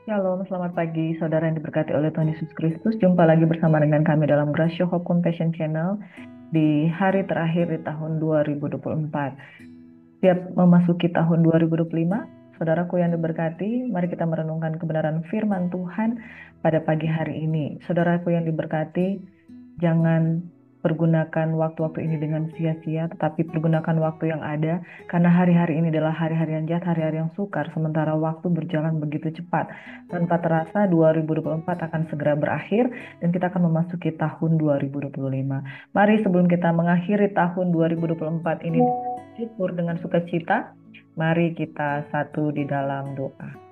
Shalom, selamat pagi saudara yang diberkati oleh Tuhan Yesus Kristus. Jumpa lagi bersama dengan kami dalam Gracia Hope Compassion Channel di hari terakhir di tahun 2024. Siap memasuki tahun 2025, saudaraku yang diberkati, mari kita merenungkan kebenaran firman Tuhan pada pagi hari ini. Saudaraku yang diberkati, jangan pergunakan waktu-waktu ini dengan sia-sia, tetapi pergunakan waktu yang ada, karena hari-hari ini adalah hari-hari yang jahat, hari-hari yang sukar, sementara waktu berjalan begitu cepat. Tanpa terasa 2024 akan segera berakhir, dan kita akan memasuki tahun 2025. Mari sebelum kita mengakhiri tahun 2024 ini syukur dengan sukacita, mari kita satu di dalam doa.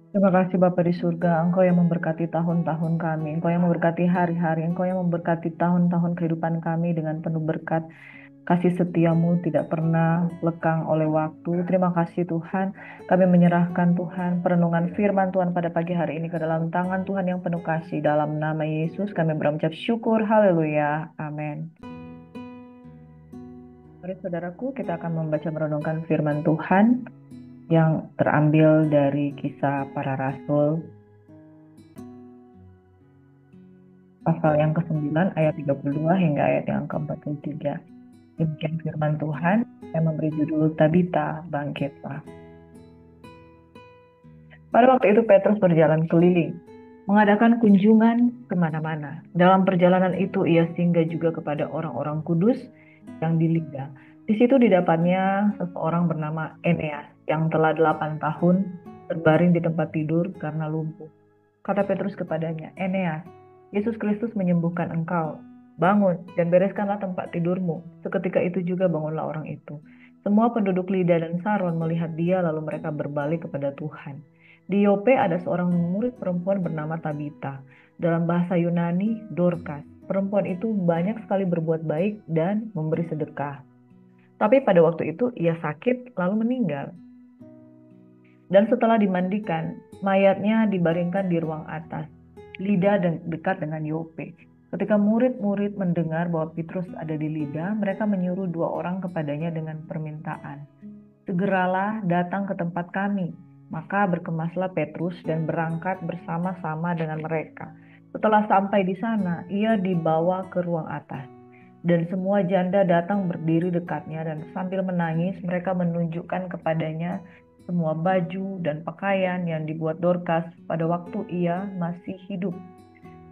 Terima kasih Bapa di surga, Engkau yang memberkati tahun-tahun kami, Engkau yang memberkati hari-hari, Engkau yang memberkati tahun-tahun kehidupan kami dengan penuh berkat. Kasih setiamu tidak pernah lekang oleh waktu. Terima kasih Tuhan, kami menyerahkan Tuhan perenungan firman Tuhan pada pagi hari ini ke dalam tangan Tuhan yang penuh kasih. Dalam nama Yesus kami berucap syukur, haleluya, amin. Mari saudaraku, kita akan membaca merenungkan firman Tuhan yang terambil dari Kisah Para Rasul pasal yang ke-9 ayat 32 hingga ayat yang ke-43. Demikian firman Tuhan yang memberi judul Tabita Bangkitlah. Pada waktu itu Petrus berjalan keliling, mengadakan kunjungan kemana-mana. Dalam perjalanan itu ia singgah juga kepada orang-orang kudus yang di Lida. Di situ didapatnya seseorang bernama Eneas yang telah 8 tahun terbaring di tempat tidur karena lumpuh. Kata Petrus kepadanya, Eneas, Yesus Kristus menyembuhkan engkau. Bangun dan bereskanlah tempat tidurmu. Seketika itu juga bangunlah orang itu. Semua penduduk Lida dan Saron melihat dia lalu mereka berbalik kepada Tuhan. Di Yope ada seorang murid perempuan bernama Tabita. Dalam bahasa Yunani, Dorcas. Perempuan itu banyak sekali berbuat baik dan memberi sedekah. Tapi pada waktu itu ia sakit lalu meninggal. Dan setelah dimandikan, mayatnya dibaringkan di ruang atas, Lida dekat dengan Yope. Ketika murid-murid mendengar bahwa Petrus ada di Lida, mereka menyuruh 2 orang kepadanya dengan permintaan. Segeralah datang ke tempat kami. Maka berkemaslah Petrus dan berangkat bersama-sama dengan mereka. Setelah sampai di sana, ia dibawa ke ruang atas. Dan semua janda datang berdiri dekatnya dan sambil menangis mereka menunjukkan kepadanya semua baju dan pakaian yang dibuat Dorcas pada waktu ia masih hidup.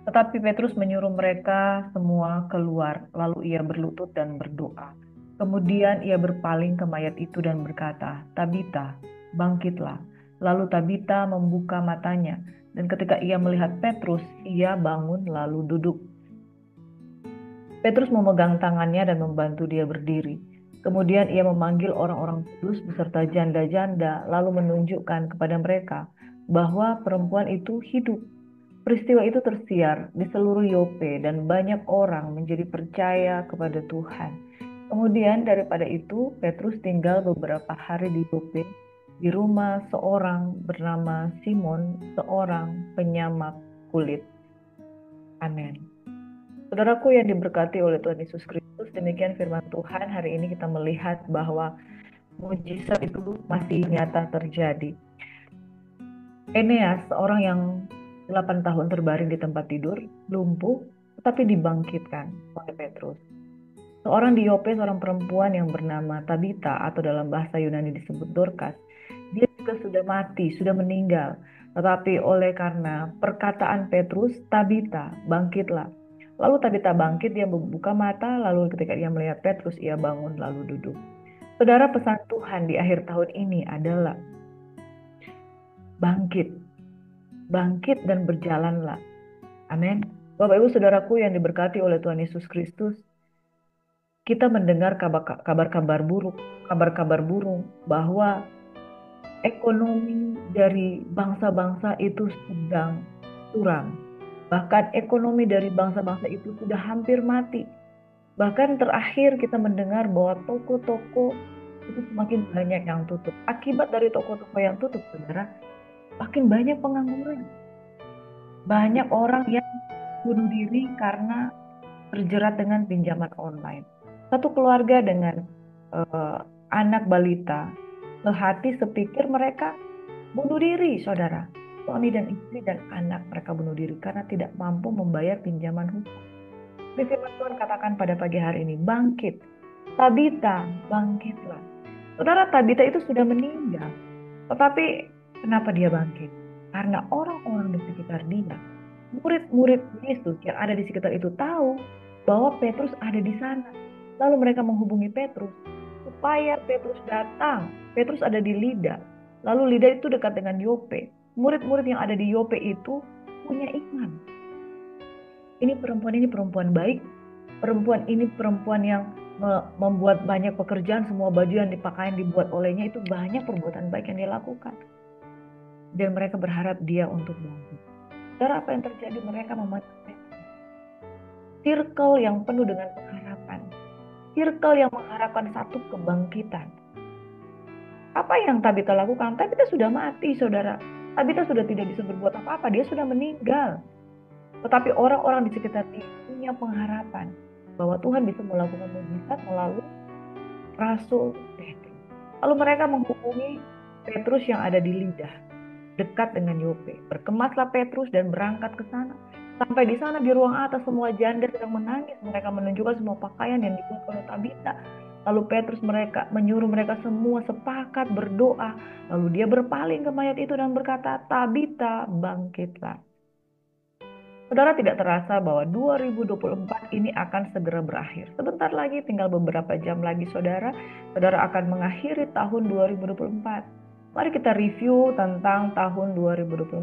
Tetapi Petrus menyuruh mereka semua keluar, lalu ia berlutut dan berdoa. Kemudian ia berpaling ke mayat itu dan berkata, Tabita, bangkitlah. Lalu Tabita membuka matanya, dan ketika ia melihat Petrus, ia bangun lalu duduk. Petrus memegang tangannya dan membantu dia berdiri. Kemudian ia memanggil orang-orang kudus beserta janda-janda, lalu menunjukkan kepada mereka bahwa perempuan itu hidup. Peristiwa itu tersiar di seluruh Yope dan banyak orang menjadi percaya kepada Tuhan. Kemudian daripada itu, Petrus tinggal beberapa hari di Yope, di rumah seorang bernama Simon, seorang penyamak kulit. Amin. Saudaraku yang diberkati oleh Tuhan Yesus Kristus, demikian firman Tuhan. Hari ini kita melihat bahwa mujizat itu masih nyata terjadi. Eneas, seorang yang 8 tahun terbaring di tempat tidur, lumpuh, tetapi dibangkitkan oleh Petrus. Seorang di Yope, seorang perempuan yang bernama Tabita, atau dalam bahasa Yunani disebut Dorcas, dia juga sudah mati, sudah meninggal. Tetapi oleh karena perkataan Petrus, Tabita, bangkitlah. Lalu Tabita bangkit, dia membuka mata, lalu ketika dia melihat Petrus, ia bangun lalu duduk. Saudara, pesan Tuhan di akhir tahun ini adalah bangkit. Bangkit dan berjalanlah. Amin. Bapak Ibu Saudaraku yang diberkati oleh Tuhan Yesus Kristus, kita mendengar kabar-kabar buruk, kabar-kabar burung bahwa ekonomi dari bangsa-bangsa itu sedang suram. Bahkan ekonomi dari bangsa-bangsa itu sudah hampir mati. Bahkan terakhir kita mendengar bahwa toko-toko itu semakin banyak yang tutup. Akibat dari toko-toko yang tutup, saudara, makin banyak pengangguran. Banyak orang yang bunuh diri karena terjerat dengan pinjaman online. Satu keluarga dengan anak balita, sehati sepikir mereka Bunuh diri, saudara. Suami dan istri dan anak mereka bunuh diri karena tidak mampu membayar pinjaman hutang. Tapi firman Tuhan katakan pada pagi hari ini, bangkit. Tabita, bangkitlah. Saudara, Tabita itu sudah meninggal. Tetapi kenapa dia bangkit? Karena orang-orang di sekitar dia, murid-murid Yesus yang ada di sekitar itu tahu bahwa Petrus ada di sana. Lalu mereka menghubungi Petrus supaya Petrus datang. Petrus ada di Lida. Lalu Lida itu dekat dengan Yope. Murid-murid yang ada di Yope itu punya iman. Ini perempuan baik. Perempuan ini perempuan yang membuat banyak pekerjaan, semua baju yang dipakai dibuat olehnya itu banyak perbuatan baik yang dia lakukan. Dan mereka berharap dia untuk bangkit. Dan apa yang terjadi? Mereka mematikan circle yang penuh dengan pengharapan. Circle yang mengharapkan satu kebangkitan. Apa yang Tabita lakukan? Tabita sudah mati, saudara. Tabita sudah tidak bisa berbuat apa-apa. Dia sudah meninggal. Tetapi orang-orang di sekitar dia punya pengharapan bahwa Tuhan bisa melakukan mujizat melalui Rasul Petrus. Lalu mereka menghubungi Petrus yang ada di Lida, dekat dengan Yope. Berkemaslah Petrus dan berangkat ke sana. Sampai di sana di ruang atas semua janda sedang menangis. Mereka menunjukkan semua pakaian yang dibuat oleh Tabita. Lalu Petrus menyuruh mereka semua sepakat berdoa. Lalu dia berpaling ke mayat itu dan berkata, Tabita, bangkitlah. Saudara, tidak terasa bahwa 2024 ini akan segera berakhir. Sebentar lagi, tinggal beberapa jam lagi saudara akan mengakhiri tahun 2024. Mari kita review tentang tahun 2024.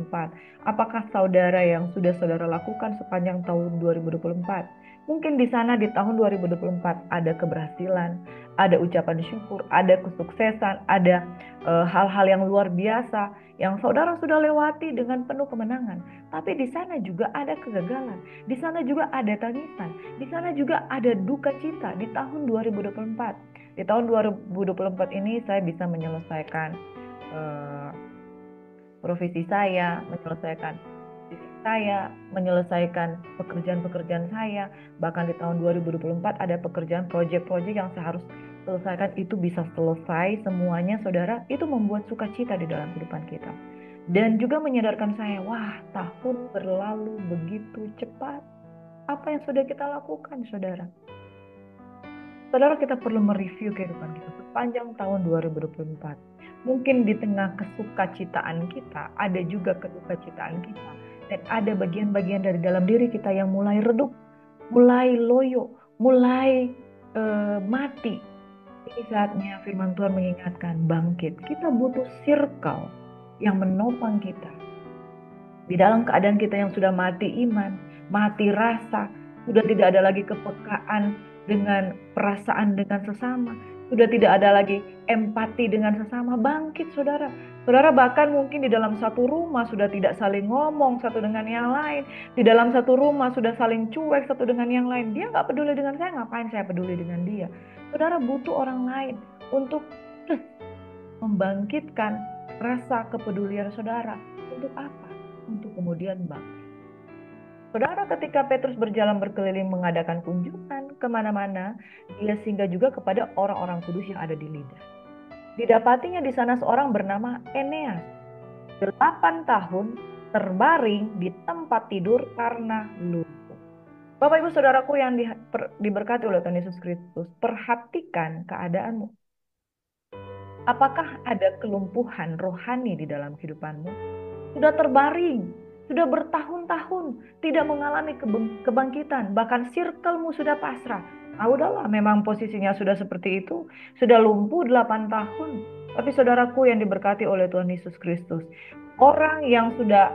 Apakah saudara yang sudah saudara lakukan sepanjang tahun 2024? Mungkin di sana di tahun 2024 ada keberhasilan, ada ucapan syukur, ada kesuksesan, ada hal-hal yang luar biasa yang saudara sudah lewati dengan penuh kemenangan. Tapi di sana juga ada kegagalan, di sana juga ada tangisan, di sana juga ada duka cita di tahun 2024. Di tahun 2024 ini saya bisa menyelesaikan profesi saya, menyelesaikan bisnis saya, menyelesaikan pekerjaan-pekerjaan saya. Bahkan di tahun 2024 ada pekerjaan proyek-proyek yang saya harus selesaikan, itu bisa selesai semuanya saudara. Itu membuat sukacita di dalam kehidupan kita. Dan juga menyadarkan saya, wah tahun berlalu begitu cepat. Apa yang sudah kita lakukan saudara? Saudara, kita perlu mereview kehidupan kita sepanjang tahun 2024. Mungkin di tengah kesukacitaan kita, ada juga kedukacitaan kita. Dan ada bagian-bagian dari dalam diri kita yang mulai redup, mulai loyo, mulai mati. Ini saatnya firman Tuhan mengingatkan, bangkit. Kita butuh circle yang menopang kita. Di dalam keadaan kita yang sudah mati iman, mati rasa, sudah tidak ada lagi kepekaan dengan perasaan dengan sesama, sudah tidak ada lagi empati dengan sesama, bangkit saudara. Saudara bahkan mungkin di dalam satu rumah sudah tidak saling ngomong satu dengan yang lain. Di dalam satu rumah sudah saling cuek satu dengan yang lain. Dia nggak peduli dengan saya, ngapain saya peduli dengan dia. Saudara butuh orang lain untuk membangkitkan rasa kepedulian saudara. Untuk apa? Untuk kemudian bangkit. Saudara, ketika Petrus berjalan berkeliling mengadakan kunjungan kemana-mana, dia singgah juga kepada orang-orang kudus yang ada di Lida. Didapatinya di sana seorang bernama Eneas, 8 tahun terbaring di tempat tidur karena lumpuh. Bapak Ibu Saudaraku yang diberkati oleh Tuhan Yesus Kristus, perhatikan keadaanmu. Apakah ada kelumpuhan rohani di dalam kehidupanmu? Sudah terbaring, sudah bertahun-tahun tidak mengalami kebangkitan, bahkan circlemu sudah pasrah. Udahlah, memang posisinya sudah seperti itu, sudah lumpuh 8 tahun. Tapi saudaraku yang diberkati oleh Tuhan Yesus Kristus, orang yang sudah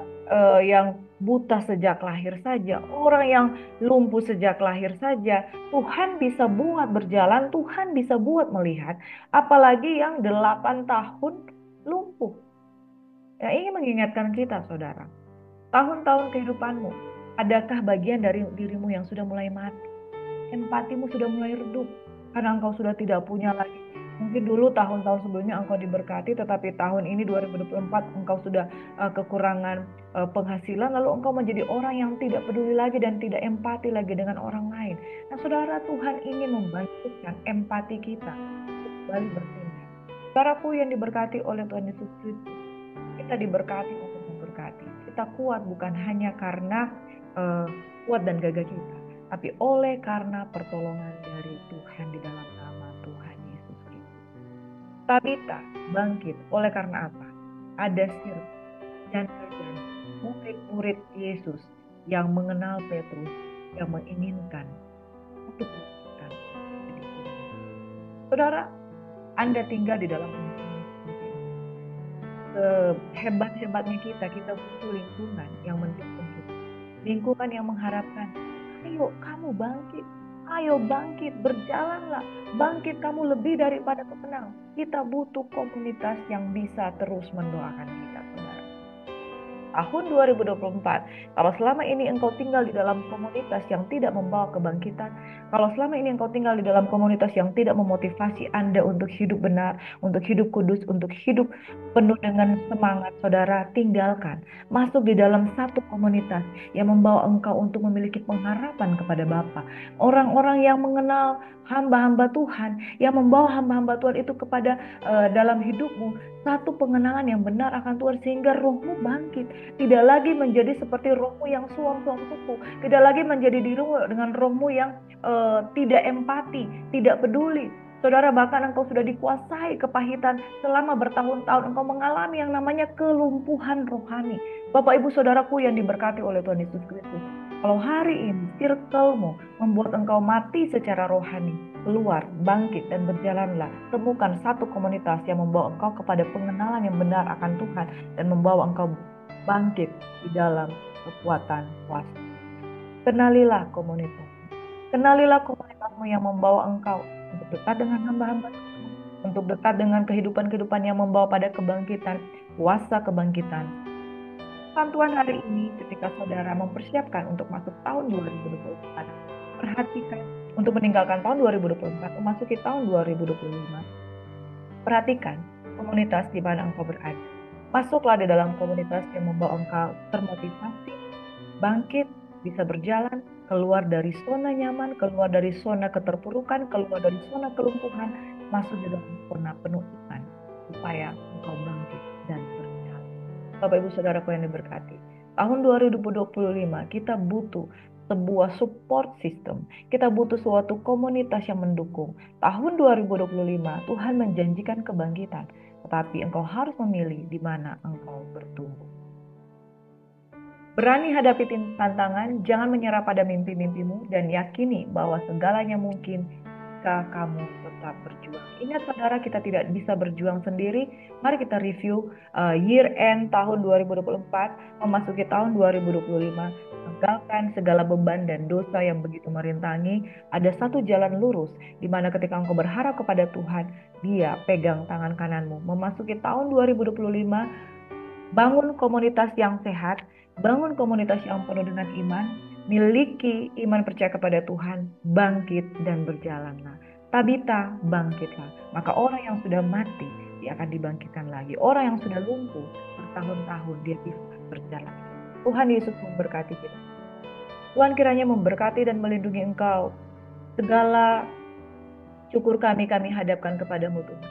yang buta sejak lahir saja, orang yang lumpuh sejak lahir saja, Tuhan bisa buat berjalan, Tuhan bisa buat melihat, apalagi yang 8 tahun lumpuh. Ya, ingin mengingatkan kita, saudara. Tahun-tahun kehidupanmu, adakah bagian dari dirimu yang sudah mulai mati? Empatimu sudah mulai redup, karena engkau sudah tidak punya lagi. Mungkin dulu tahun-tahun sebelumnya engkau diberkati, tetapi tahun ini 2024 engkau sudah kekurangan penghasilan, lalu engkau menjadi orang yang tidak peduli lagi dan tidak empati lagi dengan orang lain. Nah saudara, Tuhan ingin membangkitkan empati kita kembali bertindak. Saudaraku yang diberkati oleh Tuhan Yesus Kristus, Kita diberkati untuk memberkati. Kita kuat bukan hanya karena kuat dan gagah kita, tapi oleh karena pertolongan dari Tuhan di dalam nama Tuhan Yesus Kristus. Tabita bangkit oleh karena apa? Ada dan murid-murid Yesus yang mengenal Petrus, yang menginginkan untuk memberikan. Saudara, Anda tinggal di dalam sehebat-hebatnya kita butuh lingkungan yang mendukung kita. Lingkungan yang mengharapkan, ayo kamu bangkit, ayo bangkit, berjalanlah, bangkit kamu lebih daripada pemenang. Kita butuh komunitas yang bisa terus mendoakan kita, saudara. Tahun 2024, kalau selama ini engkau tinggal di dalam komunitas yang tidak membawa kebangkitan, kalau selama ini engkau tinggal di dalam komunitas yang tidak memotivasi Anda untuk hidup benar, untuk hidup kudus, untuk hidup penuh dengan semangat, saudara, tinggalkan. Masuk di dalam satu komunitas yang membawa engkau untuk memiliki pengharapan kepada Bapa. Orang-orang yang mengenal hamba-hamba Tuhan, yang membawa hamba-hamba Tuhan itu kepada dalam hidupmu, satu pengenalan yang benar akan Tuhan sehingga rohmu bangkit. Tidak lagi menjadi seperti rohmu yang suam-suam kuku. Tidak lagi menjadi dirimu dengan rohmu yang tidak empati, tidak peduli. Saudara, bahkan engkau sudah dikuasai kepahitan selama bertahun-tahun. Engkau mengalami yang namanya kelumpuhan rohani. Bapak Ibu Saudaraku yang diberkati oleh Tuhan Yesus Kristus. Kalau hari ini circlemu membuat engkau mati secara rohani, keluar, bangkit dan berjalanlah. Temukan satu komunitas yang membawa engkau kepada pengenalan yang benar akan Tuhan dan membawa engkau bangkit di dalam kekuatan kuasa. Kenalilah komunitas. Kenalilah komunitasmu yang membawa engkau untuk dekat dengan hamba-hamba Tuhan, untuk dekat dengan kehidupan-kehidupan yang membawa pada kebangkitan, kuasa kebangkitan. Tuhan hari ini ketika saudara mempersiapkan untuk masuk tahun 2024, perhatikan untuk meninggalkan tahun 2024, memasuki tahun 2025. Perhatikan komunitas di mana engkau berada. Masuklah di dalam komunitas yang membawa engkau termotivasi, bangkit, bisa berjalan, keluar dari zona nyaman, keluar dari zona keterpurukan, keluar dari zona kelumpuhan, masuk di dalam zona penuh iman, supaya engkau bangkit dan berjalan. Bapak Ibu Saudaraku yang diberkati, tahun 2025 kita butuh sebuah support system. Kita butuh suatu komunitas yang mendukung. Tahun 2025 Tuhan menjanjikan kebangkitan, tetapi engkau harus memilih di mana engkau bertumbuh. Berani hadapi tantangan, jangan menyerah pada mimpi-mimpimu, dan yakini bahwa segalanya mungkin jika kamu tetap berjuang. Ingat saudara, kita tidak bisa berjuang sendiri. Mari kita review year end tahun 2024, memasuki tahun 2025. Tinggalkan segala beban dan dosa yang begitu merintangi. Ada satu jalan lurus, di mana ketika engkau berharap kepada Tuhan, Dia pegang tangan kananmu. Memasuki tahun 2025, bangun komunitas yang sehat, bangun komunitas yang penuh dengan iman, miliki iman percaya kepada Tuhan, bangkit dan berjalanlah. Tabita, bangkitlah. Maka orang yang sudah mati, dia akan dibangkitkan lagi. Orang yang sudah lumpuh bertahun-tahun, dia bisa berjalan. Tuhan Yesus memberkati kita. Tuhan kiranya memberkati dan melindungi engkau. Segala syukur kami hadapkan kepadamu Tuhan.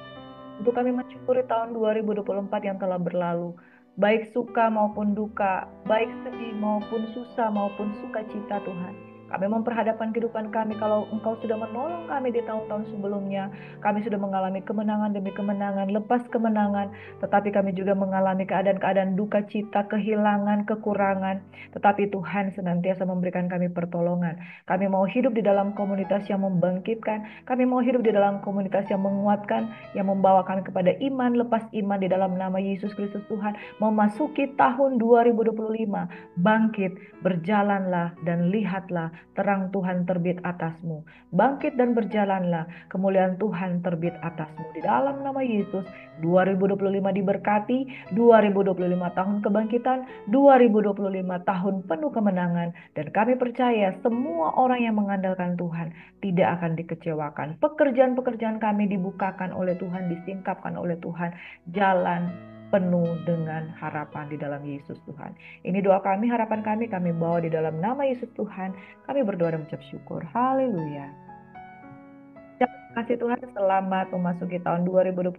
Untuk kami mensyukuri tahun 2024 yang telah berlalu. Baik suka maupun duka, baik sedih maupun susah maupun sukacita Tuhan. Kami memperhadapkan kehidupan kami kalau Engkau sudah menolong kami di tahun-tahun sebelumnya. Kami sudah mengalami kemenangan demi kemenangan, lepas kemenangan. Tetapi kami juga mengalami keadaan-keadaan duka cita, kehilangan, kekurangan. Tetapi Tuhan senantiasa memberikan kami pertolongan. Kami mau hidup di dalam komunitas yang membangkitkan. Kami mau hidup di dalam komunitas yang menguatkan, yang membawa kami kepada iman, lepas iman di dalam nama Yesus Kristus Tuhan. Memasuki tahun 2025, bangkit, berjalanlah dan lihatlah terang Tuhan terbit atasmu. Bangkit dan berjalanlah, kemuliaan Tuhan terbit atasmu. Di dalam nama Yesus, 2025 diberkati, 2025 tahun kebangkitan, 2025 tahun penuh kemenangan. Dan kami percaya semua orang yang mengandalkan Tuhan tidak akan dikecewakan. Pekerjaan-pekerjaan kami dibukakan oleh Tuhan, disingkapkan oleh Tuhan. Jalan penuh dengan harapan di dalam Yesus Tuhan. Ini doa kami, harapan kami bawa di dalam nama Yesus Tuhan. Kami berdoa dan mengucap syukur. Haleluya. Kasih Tuhan, selamat memasuki tahun 2025.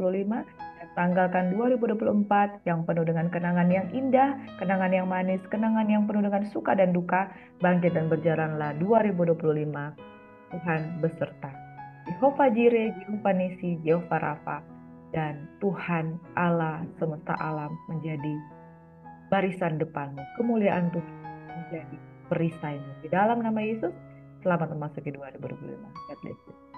Tanggalkan 2024 yang penuh dengan kenangan yang indah, kenangan yang manis, kenangan yang penuh dengan suka dan duka. Bangkit dan berjalanlah 2025. Tuhan beserta. Jehovah Jireh, Jehovah Nisi, Jehovah Rafa, dan Tuhan Allah semesta alam menjadi barisan depanmu. Kemuliaan Tuhan menjadi perisaimu. Di dalam nama Yesus, selamat memasuki 2025. God bless you.